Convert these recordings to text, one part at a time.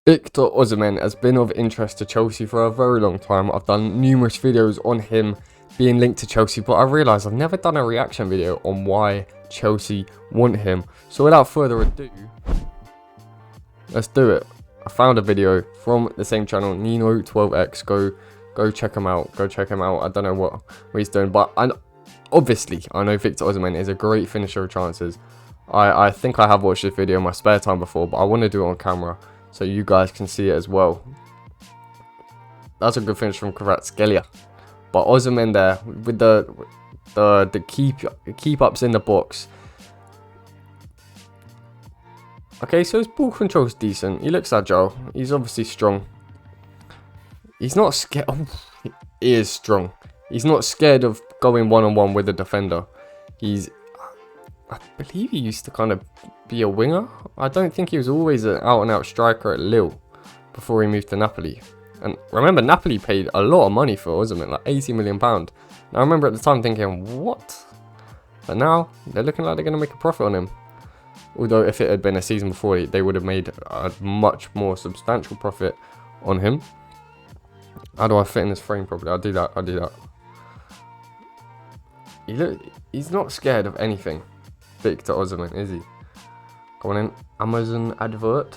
Victor OSIMHEN has been of interest to Chelsea for a very long time. I've done numerous videos on him being linked to Chelsea, but I realised I've never done a reaction video on why Chelsea want him. So without further ado, let's do it. I found a video from the same channel, Nino12x. Go check him out. Go check him out. I don't know what he's doing, but obviously I know Victor OSIMHEN is a great finisher of chances. I think I have watched this video in my spare time before, but I want to do it on camera so you guys can see it as well. That's a good finish from Kvaratskhelia. But OSIMHEN there with the keep ups in the box. Okay, so his ball control's decent. He looks agile. He's obviously strong. He's not scared. Oh, he is strong. He's not scared of going one-on-one with a defender. I believe he used to kind of be a winger. I don't think he was always an out-and-out striker at Lille before he moved to Napoli. And remember, Napoli paid a lot of money for OSIMHEN, like £80 million. And I remember at the time thinking, what? But now, they're looking like they're going to make a profit on him. Although, if it had been a season before, they would have made a much more substantial profit on him. How do I fit in this frame properly? I'll do that. He's not scared of anything. Victor OSIMHEN, is he? Go on in. Amazon advert.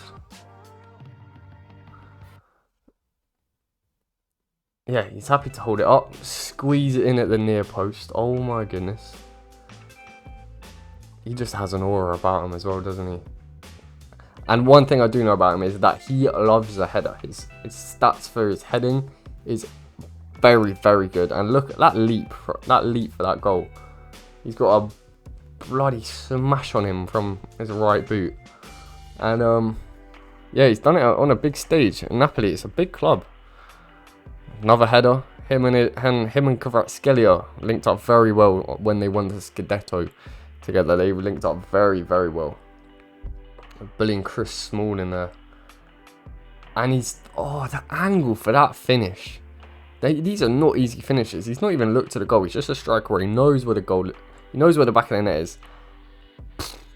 Yeah, he's happy to hold it up. Squeeze it in at the near post. Oh my goodness. He just has an aura about him as well, doesn't he? And one thing I do know about him is that he loves a header. His stats for his heading is very, very good. And look at that leap for that goal. He's got a bloody smash on him from his right boot. And yeah, he's done it on a big stage in Napoli. It's a big club. Another header. Him and Kvaratskhelia linked up very well when they won the Scudetto together. They linked up very, very well. Bullying Chris Small in there. And the angle for that finish. These are not easy finishes. He's not even looked at the goal. He's just a striker where he knows where the goal. He knows where the back of the net is.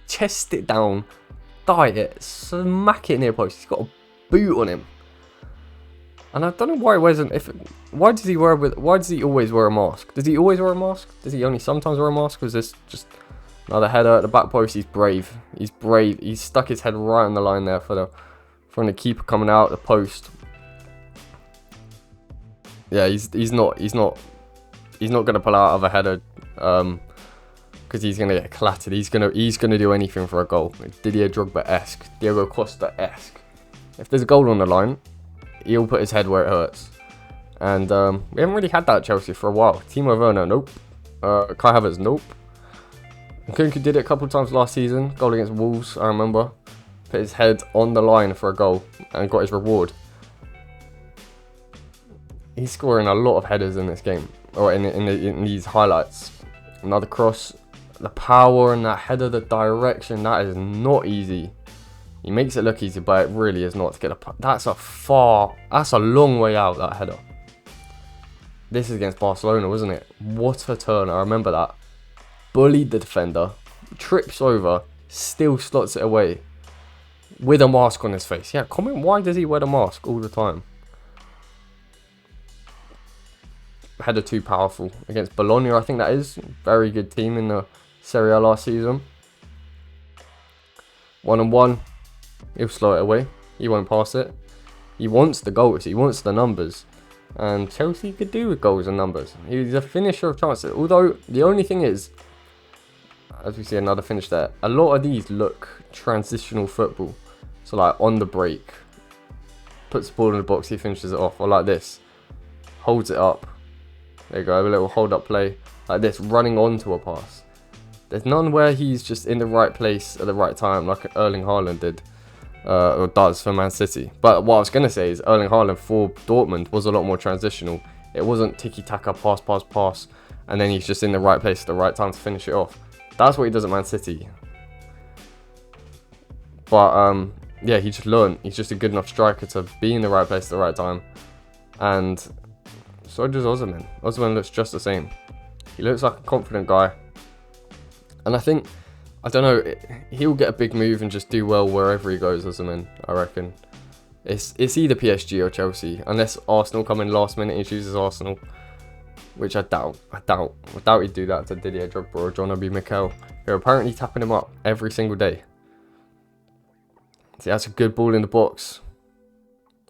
Chest it down, die it, smack it near post. He's got a boot on him. And I don't know why he wears why does he always wear a mask? Does he always wear a mask? Does he only sometimes wear a mask? Or is this just another header at the back post? He's brave. He's brave. He's stuck his head right on the line there from the keeper coming out the post. Yeah, he's not gonna pull out of a header because he's gonna get clattered. He's gonna do anything for a goal. Didier Drogba-esque, Diego Costa-esque. If there's a goal on the line, he'll put his head where it hurts. And we haven't really had that at Chelsea for a while. Timo Werner, nope. Kai Havertz, nope. Nkunku did it a couple of times last season. Goal against Wolves, I remember. Put his head on the line for a goal and got his reward. He's scoring a lot of headers in this game, or in these highlights. Another cross. The power and that header, the direction, that is not easy. He makes it look easy, but it really is not to get that's a long way out, that header. This is against Barcelona, wasn't it? What a turn, I remember that. Bullied the defender, trips over, still slots it away. With a mask on his face. Yeah, comment why does he wear the mask all the time? Header too powerful against Bologna, I think that is. Very good team in the Serie A last season. 1-on-1. He'll slow it away. He won't pass it. He wants the goals. He wants the numbers. And Chelsea could do with goals and numbers. He's a finisher of chances. Although, the only thing is, as we see another finish there, a lot of these look transitional football. So like on the break. Puts the ball in the box, he finishes it off. Or like this. Holds it up. There you go, a little hold up play. Like this, running onto a pass. There's none where he's just in the right place at the right time, like Erling Haaland did, or does for Man City. But what I was going to say is Erling Haaland for Dortmund was a lot more transitional. It wasn't tiki-taka, pass, and then he's just in the right place at the right time to finish it off. That's what he does at Man City. But yeah, he just learned. He's just a good enough striker to be in the right place at the right time. And so does OSIMHEN. OSIMHEN looks just the same. He looks like a confident guy. And I think, I don't know, he'll get a big move and just do well wherever he goes, OSIMHEN, I reckon. It's either PSG or Chelsea, unless Arsenal come in last minute and he chooses Arsenal, which I doubt. I doubt he'd do that to Didier Drogba or John Obi Mikel, who are apparently tapping him up every single day. See, that's a good ball in the box.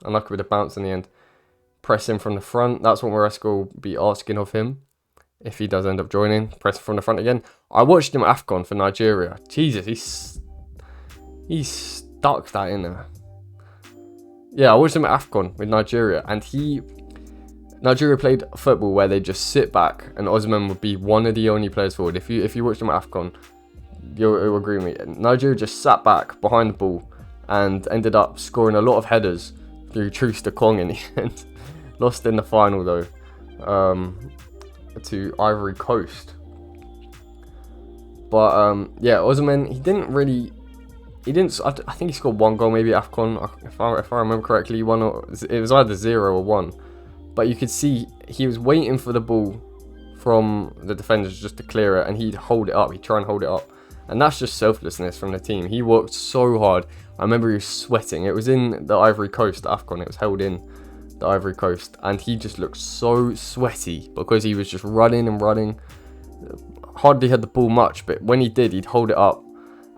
Unlucky with the bounce in the end. Pressing from the front. That's what Maresca will be asking of him if he does end up joining. Pressing from the front again. I watched him at AFCON for Nigeria. Jesus, he stuck that in there. Yeah, I watched him at AFCON with Nigeria, and Nigeria played football where they just sit back, and OSIMHEN would be one of the only players forward. If you watched him at AFCON, you'll agree with me. Nigeria just sat back behind the ball and ended up scoring a lot of headers through Truce to Kong in the end. Lost in the final though, to Ivory Coast. But yeah, OSIMHEN, I think he scored one goal maybe at AFCON, if I remember correctly. It was either 0 or 1. But you could see he was waiting for the ball from the defenders just to clear it, and he'd hold it up. He'd try and hold it up. And that's just selflessness from the team. He worked so hard. I remember he was sweating. It was in the Ivory Coast, AFCON. It was held in the Ivory Coast. And he just looked so sweaty because he was just running and running. Hardly had the ball much, but when he did, he'd hold it up.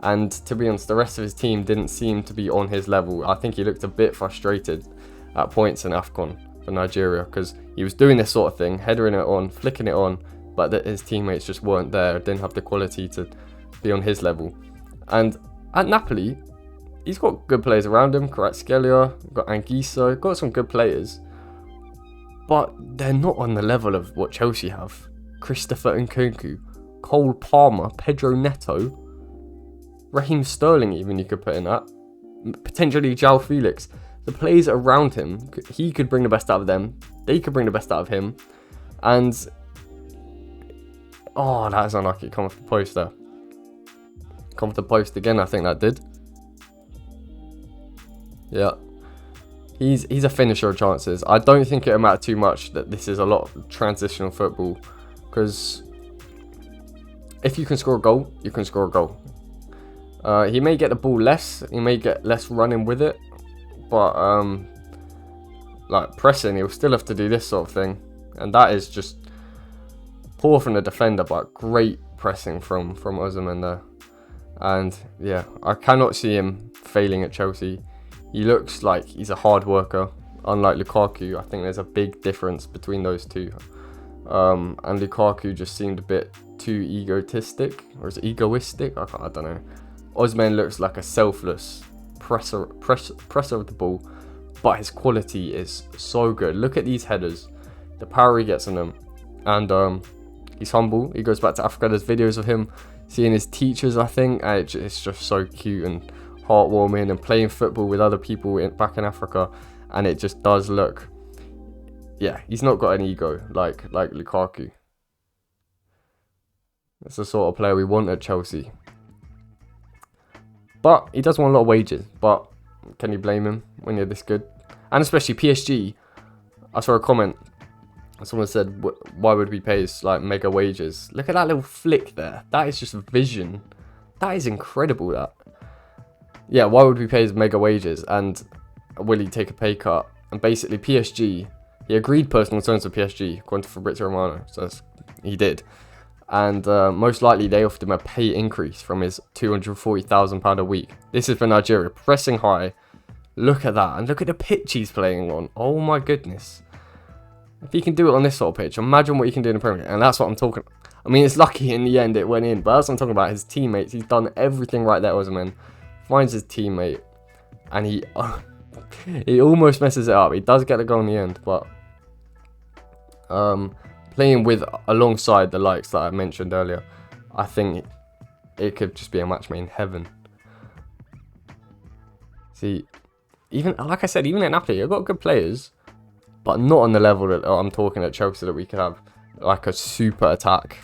And to be honest, the rest of his team didn't seem to be on his level. I think he looked a bit frustrated at points in AFCON for Nigeria, because he was doing this sort of thing, headering it on, flicking it on, but his teammates just weren't there, didn't have the quality to be on his level. And at Napoli, he's got good players around him. Kvaratskhelia, got Anguissa, got some good players, but they're not on the level of what Chelsea have. Christopher Nkunku, Cole Palmer, Pedro Neto, Raheem Sterling even you could put in that, potentially João Felix. The players around him, he could bring the best out of them, they could bring the best out of him. And oh, that is unlucky. Come off the post there. Come off the post again, I think that did. Yeah, he's a finisher of chances. I don't think it'll matter too much that this is a lot of transitional football, because if you can score a goal, you can score a goal. He may get the ball less, he may get less running with it, but like pressing, he'll still have to do this sort of thing, and that is just poor from the defender, but great pressing from OSIMHEN there. And yeah, I cannot see him failing at Chelsea. He looks like he's a hard worker, unlike Lukaku. I think there's a big difference between those two. And Lukaku just seemed a bit too egotistic, or is it egoistic? I don't know. OSIMHEN looks like a selfless presser of the ball, but his quality is so good. Look at these headers, the power he gets on them, and he's humble. He goes back to Africa. There's videos of him seeing his teachers, I think, and it's just so cute and heartwarming, and playing football with other people back in Africa, and it just does look, yeah, he's not got an ego like Lukaku. That's the sort of player we want at Chelsea. But he does want a lot of wages, but can you blame him when you're this good? And especially PSG, I saw a comment, someone said, why would we pay his like mega wages? Look at that little flick there. That is just vision. That is incredible, that. Yeah, why would we pay his mega wages, and will he take a pay cut? And basically PSG, he agreed personal terms with PSG, according to Fabrizio Romano, so he did. And most likely they offered him a pay increase from his £240,000 a week. This is for Nigeria, pressing high. Look at that, and look at the pitch he's playing on. Oh my goodness. If he can do it on this sort of pitch, imagine what he can do in the Premier League. And that's what I'm talking about. I mean, it's lucky in the end it went in, but that's what I'm talking about. His teammates, he's done everything right there, OSIMHEN. Finds his teammate, and he almost messes it up. He does get the goal in the end, but playing alongside the likes that I mentioned earlier, I think it could just be a match made in heaven. See, even like I said, even at Napoli, you've got good players, but not on the level that I'm talking at Chelsea, that we could have like a super attack.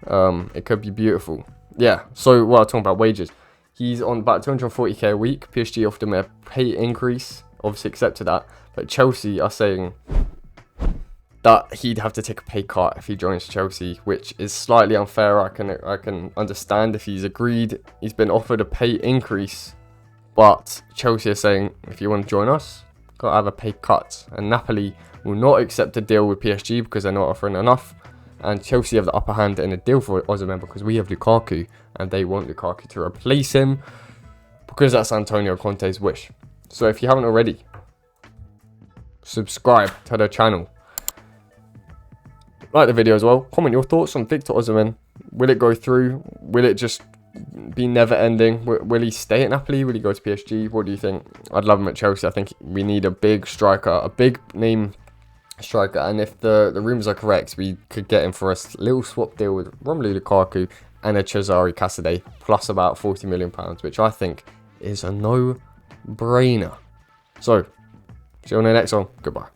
It could be beautiful. Yeah, so what I'm talking about wages. He's on about 240k a week. PSG offered him a pay increase, obviously accepted that, but Chelsea are saying that he'd have to take a pay cut if he joins Chelsea, which is slightly unfair. I can understand if he's agreed, he's been offered a pay increase, but Chelsea are saying, if you want to join us, got to have a pay cut. And Napoli will not accept a deal with PSG because they're not offering enough. And Chelsea have the upper hand in a deal for OSIMHEN because we have Lukaku and they want Lukaku to replace him because that's Antonio Conte's wish. So if you haven't already, subscribe to the channel. Like the video as well. Comment your thoughts on Victor OSIMHEN. Will it go through? Will it just be never ending? Will he stay at Napoli? Will he go to PSG? What do you think? I'd love him at Chelsea. I think we need a big striker, a big name striker, and if the rumours are correct, we could get him for a little swap deal with Romelu Lukaku and a Cesare Casadei plus about £40 million, which I think is a no-brainer. So, see you on the next one. Goodbye.